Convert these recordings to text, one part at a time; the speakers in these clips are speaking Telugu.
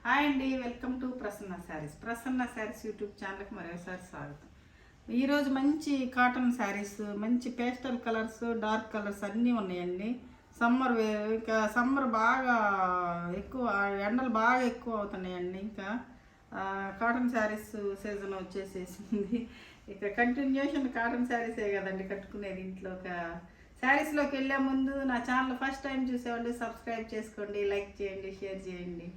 హాయ్ అండి, welcome to Prasanna saris YouTube ఛానల్కి మరోసారి స్వాగతం. ఈరోజు మంచి కాటన్ శారీస్, మంచి పేస్టల్ కలర్స్, డార్క్ కలర్స్ అన్నీ ఉన్నాయండి. ఇంకా సమ్మర్ బాగా ఎక్కువ, ఎండలు బాగా ఎక్కువ అవుతున్నాయండి. ఇంకా కాటన్ శారీస్ సీజన్ వచ్చేసేసింది. ఇక కంటిన్యూషన్ కాటన్ శారీసే కదండి కట్టుకునేది ఇంట్లో. శారీస్లోకి వెళ్ళే ముందు నా ఛానల్ ఫస్ట్ టైం చూసేవాళ్ళు సబ్స్క్రైబ్ చేసుకోండి, లైక్ చేయండి, షేర్ చేయండి.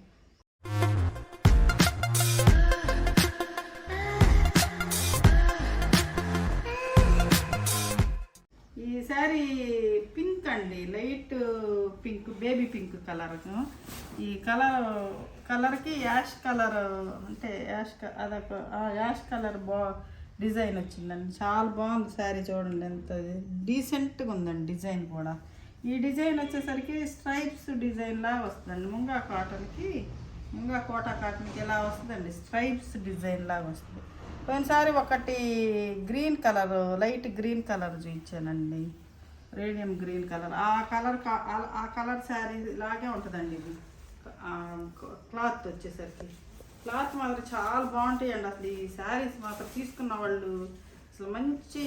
ఈ శారీ పింక్ అండి, light pink, baby pink colour. ఈ కలర్కి యాష్ కలర్, అంటే అదొక యాష్ కలర్ డిజైన్ వచ్చిందండి. చాలా బాగుంది శారీ. చూడండి ఎంత డీసెంట్గా ఉందండి డిజైన్ కూడా. ఈ డిజైన్ వచ్చేసరికి స్ట్రైప్స్ డిజైన్ లాగా వస్తుందండి. ముంగా కోటా కాటన్కి ఎలా వస్తుందండి, స్ట్రైప్స్ డిజైన్ లాగా వస్తుంది. పోయినసారి ఒకటి green colour, light green colour చూపించానండి, రేడియం గ్రీన్ కలర్. ఆ కలర్ శారీ లాగే ఉంటుందండి ఇది. క్లాత్ వచ్చేసరికి క్లాత్ మాత్రం చాలా బాగుంటాయండి. అసలు ఈ శారీస్ మాత్రం తీసుకున్న వాళ్ళు అసలు మంచి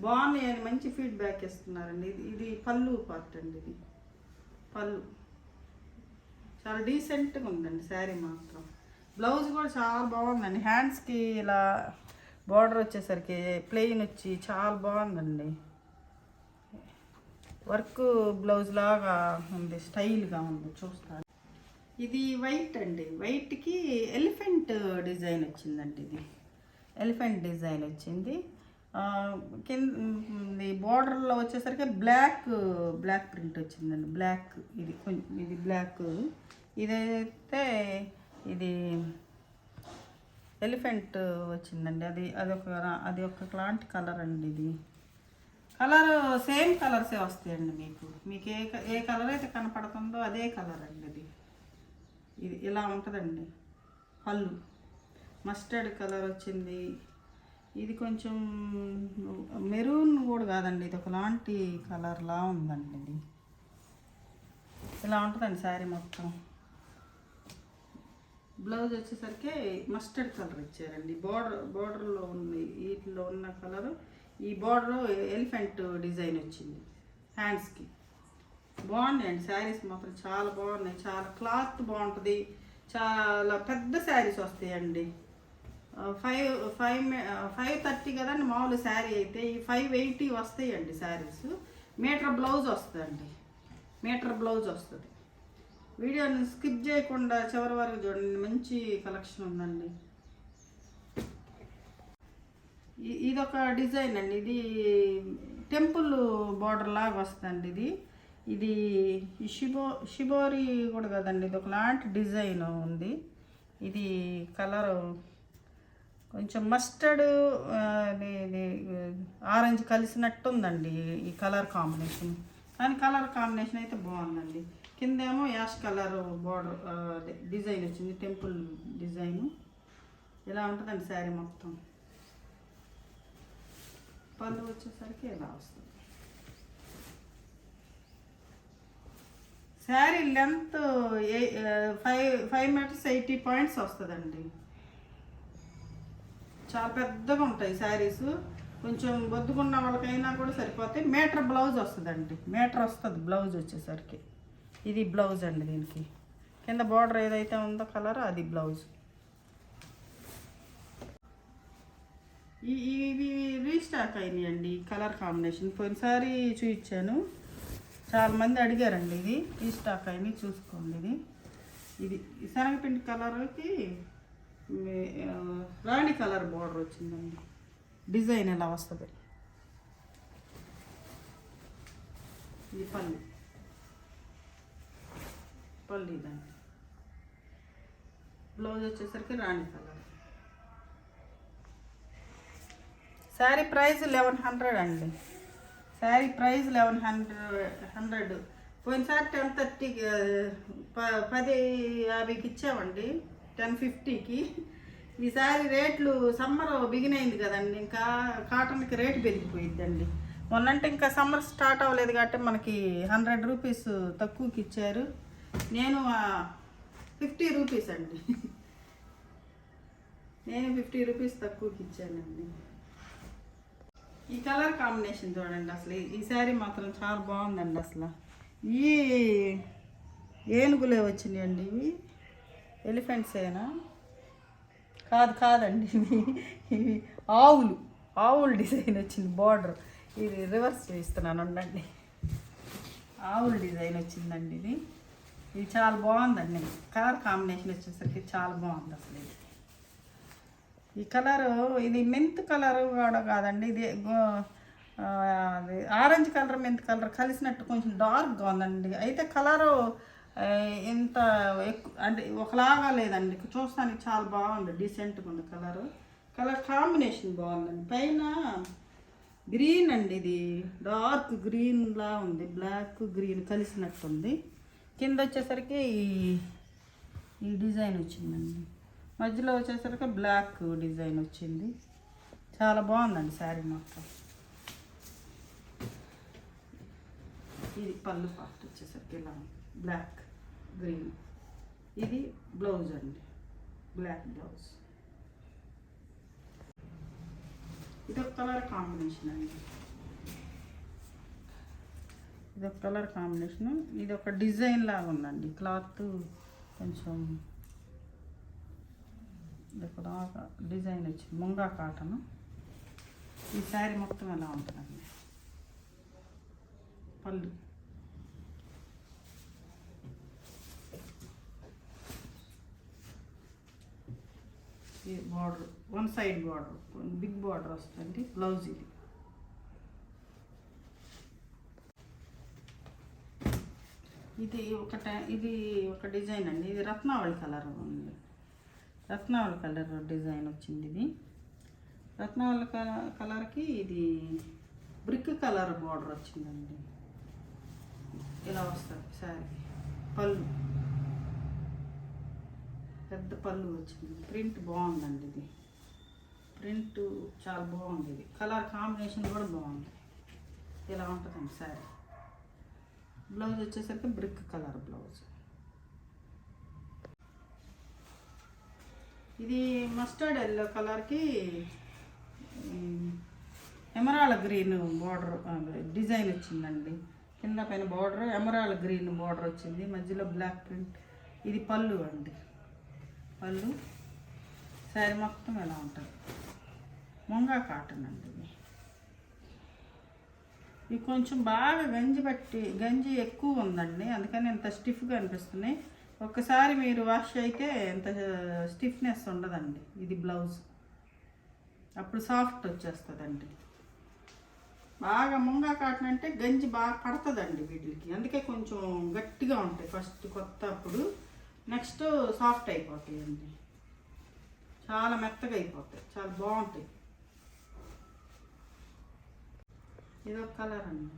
బాగున్నాయి అని మంచి ఫీడ్బ్యాక్ ఇస్తున్నారండి. ఇది పళ్ళు పార్ట్ అండి. ఇది పళ్ళు చాలా డీసెంట్గా ఉందండి శారీ మాత్రం. బ్లౌజ్ కూడా చాలా బాగుందండి. హ్యాండ్స్కి ఇలా బార్డర్ వచ్చేసరికి ప్లెయిన్ వచ్చి చాలా బాగుందండి. వర్క్ బ్లౌజ్ లాగా ఉంది, స్టైల్గా ఉంది. చూస్తాను. ఇది వైట్ అండి. వైట్కి ఎలిఫెంట్ డిజైన్ వచ్చిందండి. ఇది ఎలిఫెంట్ డిజైన్ వచ్చింది. కింద బార్డర్లో వచ్చేసరికి బ్లాక్ ప్రింట్ వచ్చిందండి. ఇది బ్లాక్. ఇదైతే ఇది ఎలిఫెంట్ వచ్చిందండి. అది ఒక లాంటి కలర్ అండి. ఇది కలర్ సేమ్ కలర్సే వస్తాయండి. మీకు ఏ కలర్ అయితే కనపడుతుందో అదే కలర్ అండి. ఇది ఇలా ఉంటుందండి. పళ్ళు మస్టర్డ్ కలర్ వచ్చింది. ఇది కొంచెం మెరూన్ కూడా కాదండి, ఇది ఒకలాంటి కలర్లా ఉందండి. ఇది ఇలా ఉంటుందండి శారీ మొత్తం. బ్లౌజ్ వచ్చేసరికి మస్టర్డ్ కలర్ ఇచ్చారండి. బార్డర్లో ఉంది, వీటిలో ఉన్న కలరు. ఈ బార్డర్ ఎలిఫెంట్ డిజైన్ వచ్చింది హ్యాండ్స్కి. బాగున్నాయండి శారీస్ మాత్రం, చాలా బాగున్నాయి. చాలా క్లాత్ బాగుంటుంది. చాలా పెద్ద శారీస్ వస్తాయండి. 530 కదండి మామూలు శారీ అయితే, ఈ 580 వస్తాయండి శారీస్. మీటర్ బ్లౌజ్ వస్తుందండి. వీడియోని స్కిప్ చేయకుండా చివరి వరకు చూడండి, మంచి కలెక్షన్ ఉందండి. ఇదొక డిజైన్ అండి. ఇది టెంపుల్ బార్డర్ లాగా వస్తుందండి. ఇది షిబోరి కూడా కదండి, ఇది ఒకలాంటి డిజైన్ ఉంది. ఇది కలర్ కొంచెం మస్టర్డ్ ఆరెంజ్ కలిసినట్టు ఉందండి ఈ కలర్ కాంబినేషన్. కానీ కలర్ కాంబినేషన్ అయితే బాగుందండి. కిందేమో యాష్ కలర్ బార్డర్ డిజైన్ వచ్చింది, టెంపుల్ డిజైను. ఇలా ఉంటుందండి శారీ మొత్తం. పళ్ళు వచ్చేసరికి ఇలా వస్తుంది. శారీ లెంత్ 5 మీటర్స్ 80 పాయింట్స్ వస్తుందండి. చాలా పెద్దగా ఉంటాయి శారీస్. కొంచెం బొద్దుకున్న వాళ్ళకైనా కూడా సరిపోతాయి. మీటర్ బ్లౌజ్ వస్తుందండి. మీటర్ వస్తుంది బ్లౌజ్ వచ్చేసరికి. ఇది బ్లౌజ్ అండి. దీనికి కింద బార్డర్ ఏదైతే ఉందో కలర్, అది బ్లౌజ్. ఇవి రీస్టాక్ అయినాయండి కలర్ కాంబినేషన్. పోయినసారి చూపించాను, చాలామంది అడిగారండి. ఇది రీస్టాక్ అయినాయి, చూసుకోండి. ఇది శనగపిండి కలర్కి రాణి కలర్ బార్డర్ వచ్చిందండి. డిజైన్ ఎలా వస్తుంది. ఇది పళ్ళు ఇదండి. బ్లౌజ్ వచ్చేసరికి రాణి కలర్. శారీ ప్రైస్ 1100 అండి. శారీ ప్రైస్ 1100. పోయినసారి 1030కి 1050కి ఇచ్చామండి, 1050కి. ఈసారి రేట్లు సమ్మర్ బిగిన్ అయింది కదండి, ఇంకా కాటన్కి రేటు పెరిగిపోయిద్దండి. మొన్నంటే ఇంకా సమ్మర్ స్టార్ట్ అవ్వలేదు కాబట్టి మనకి 100 రూపీస్ తక్కువకి ఇచ్చారు. నేను 50 రూపీస్ అండి. నేను 50 రూపీస్ తక్కువకి ఇచ్చానండి. ఈ కలర్ కాంబినేషన్ చూడండి, అసలు ఈ శారీ మాత్రం చాలా బాగుందండి. అసలు ఈ ఏనుగులే వచ్చినాయండి. ఇవి ఎలిఫెంట్సేనా? కాదండి, ఇవి ఆవులు డిజైన్ వచ్చింది. బార్డర్ ఇది రివర్స్ చేస్తున్నాను ఉండండి. ఆవుల డిజైన్ వచ్చిందండి. ఇది చాలా బాగుందండి. కలర్ కాంబినేషన్ వచ్చేసరికి చాలా బాగుంది అసలు. ఈ కలరు ఇది మెంత్ కలర్ కూడా కాదండి, ఇది ఆరెంజ్ కలర్ మెంత్ కలర్ కలిసినట్టు కొంచెం డార్క్గా ఉందండి. అయితే కలరు ఎంత ఎక్కువ అంటే ఒకలాగా లేదండి, చూస్తానికి చాలా బాగుంది, డీసెంట్గా ఉంది కలర్ కాంబినేషన్ బాగుందండి. పైన గ్రీన్ అండి, ఇది డార్క్ గ్రీన్లా ఉంది, బ్లాక్ గ్రీన్ కలిసినట్టుంది. కింద వచ్చేసరికి ఈ డిజైన్ వచ్చిందండి, మధ్యలో వచ్చేసరికి బ్లాక్ డిజైన్ వచ్చింది. చాలా బాగుందండి శారీ మొత్తం. ఇది పళ్ళు పార్ట్ వచ్చేసరికి ఇలా బ్లాక్ గ్రీన్. ఇది బ్లౌజ్ అండి, బ్లాక్ బ్లౌజ్. ఇది ఒక కలర్ కాంబినేషన్ అండి, ఇది ఒక కలర్ కాంబినేషను. ఇది ఒక డిజైన్ లాగా ఉందండి, క్లాత్ కొంచెం ఇక్కడ డిజైన్ వచ్చింది, ముంగా కాటన్. ఈ శారీ మొత్తం ఎలా ఉంటుందండి. పళ్ళు ఈ border one side border, big border వస్తుంది. బ్లౌజ్ ఇది ఒక డిజైన్ అండి. ఇది రత్నావళి కలర్ ఉంది, రత్నావళి కలర్ డిజైన్ వచ్చింది. ఇది రత్నావళి కలర్కి ఇది బ్రిక్ కలర్ బార్డర్ వచ్చిందండి. ఇలా వస్తుంది శారీ. పళ్ళు పెద్ద పళ్ళు వచ్చింది. ప్రింట్ బాగుందండి, ఇది ప్రింట్ చాలా బాగుంది. ఇది కలర్ కాంబినేషన్ కూడా బాగుంది. ఇలా ఉంటుందండి శారీ. బ్లౌజ్ వచ్చేసరికి బ్రిక్ కలర్ బ్లౌజ్. ఇది మస్టర్డ్ ఎల్లో కలర్కి ఎమరాల్డ్ గ్రీన్ బార్డర్ డిజైన్ వచ్చిందండి. కింద పైన బార్డర్ ఎమరాల్డ్ గ్రీన్ బార్డర్ వచ్చింది, మధ్యలో బ్లాక్ ప్రింట్. ఇది పళ్ళు అండి, పళ్ళు. శారీ మొత్తం ఎలా ఉంటుంది, ముంగా కాటన్ అండి. ఇది కొంచెం బాగా గంజి ఎక్కువ ఉందండి, అందుకని ఇంత స్టిఫ్గా అనిపిస్తున్నాయి. ఒక్కసారి మీరు వాష్ అయితే ఎంత స్టిఫ్నెస్ ఉండదండి. ఇది బ్లౌజ్, అప్పుడు సాఫ్ట్ వచ్చేస్తుందండి. బాగా ముంగా కాటన్ అంటే గంజి బాగా పడుతుందండి వీటికి, అందుకే కొంచెం గట్టిగా ఉంటాయి ఫస్ట్ కొత్త, అప్పుడు నెక్స్ట్ సాఫ్ట్ అయిపోతాయండి, చాలా మెత్తగా అయిపోతాయి, చాలా బాగుంటాయి. ఇది ఒక కలర్ అండి.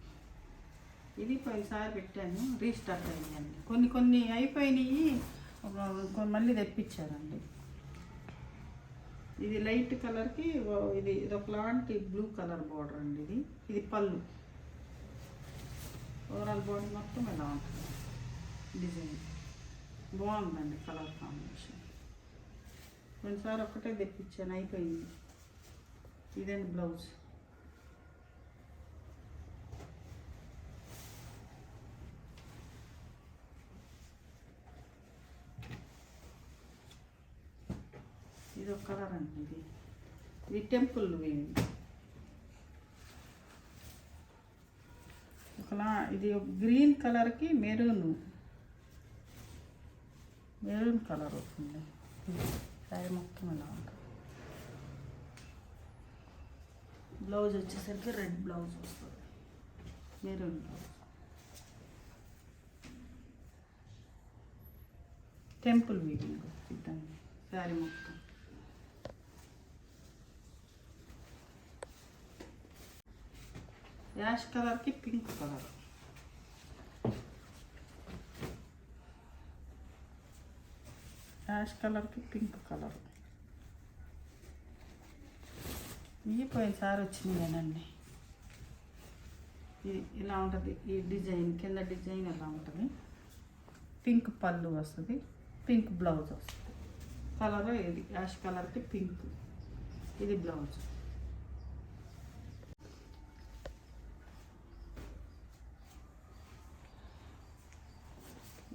ఇది పోయినసారి పెట్టాను, రీస్టార్ట్ అయ్యిందండి. కొన్ని అయిపోయినాయి, మళ్ళీ తెప్పించారండి. ఇది లైట్ కలర్కి ఇది ఒకలాంటి బ్లూ కలర్ బార్డర్ అండి. ఇది పళ్ళు. ఓవరాల్ బాడీ మొత్తం ఎలా ఉంటుంది, డిజైన్ బాగుందండి, కలర్ కాంబినేషన్. కొన్నిసారి ఒక్కటే తెప్పించాను, అయిపోయింది. ఇదండి బ్లౌజ్. ఇది ఒక కలర్ అండి, ఇది టెంపుల్ వేయండి. ఒకలా ఇది గ్రీన్ కలర్కి మెరూన్ కలర్ వస్తుంది. శారీ మొత్తం ఇలా ఉంటుంది. బ్లౌజ్ వచ్చేసరికి రెడ్ బ్లౌజ్ వస్తుంది, మెరూన్ బ్లౌజ్. టెంపుల్ వీవింగ్ ఇద్దండి శారీ మొత్తం. యాష్ కలర్కి పింక్ కలర్. యాష్ కలర్కి పింక్ కలర్. ఇవి పోయినసారి వచ్చినాయేనండి. ఇది ఇలా ఉంటుంది, ఈ డిజైన్ కింద డిజైన్ ఎలా ఉంటుంది. పింక్ పళ్ళు వస్తుంది, పింక్ బ్లౌజ్ వస్తుంది. కలర్ ఇది యాష్ కలర్కి పింక్, ఇది బ్లౌజ్.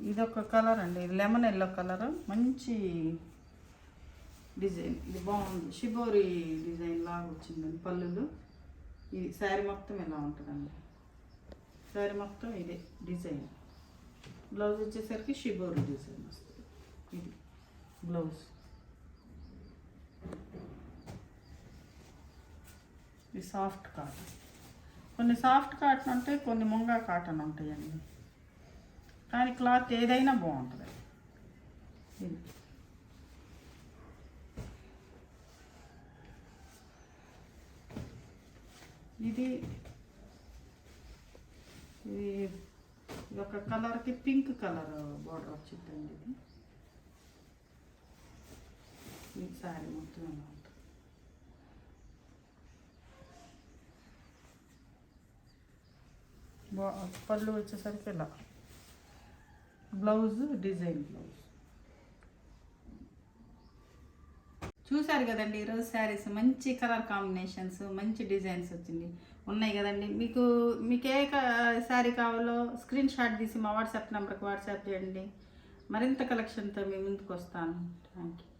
ఇదొక కలర్ అండి, ఇది లెమన్ ఎల్లో కలర్, మంచి డిజైన్. ఇది బాగుంది, షిబోరి డిజైన్ లాగా వచ్చిందండి పళ్ళులు. ఇది శారీ మొత్తం ఇలా ఉంటుందండి, శారీ మొత్తం ఇదే డిజైన్. బ్లౌజ్ వచ్చేసరికి షిబోరి డిజైన్ వస్తుంది. ఇది బ్లౌజ్. ఇది సాఫ్ట్ కాటన్. కొన్ని సాఫ్ట్ కాటన్ ఉంటాయి, కొన్ని ముంగా కాటన్ ఉంటాయండి, కానీ క్లాత్ ఏదైనా బాగుంటుంది. ఇది ఒక కలర్కి పింక్ కలర్ బార్డర్ వచ్చిందండి. ఇది శారీ మొత్తం ఎలా ఉంటుంది. పళ్ళు వచ్చేసరికి ఇలా, బ్లౌజ్ డిజైన్ బ్లౌజ్. చూసారు కదండి ఈరోజు శారీస్, మంచి కలర్ కాంబినేషన్స్, మంచి డిజైన్స్ వచ్చింది ఉన్నాయి కదండి. మీకు ఏ శారీ కావాలో స్క్రీన్ షాట్ తీసి మా వాట్సాప్ నెంబర్కి వాట్సాప్ చేయండి. మరింత కలెక్షన్తో మీ ముందుకు వస్తాను. Thank you.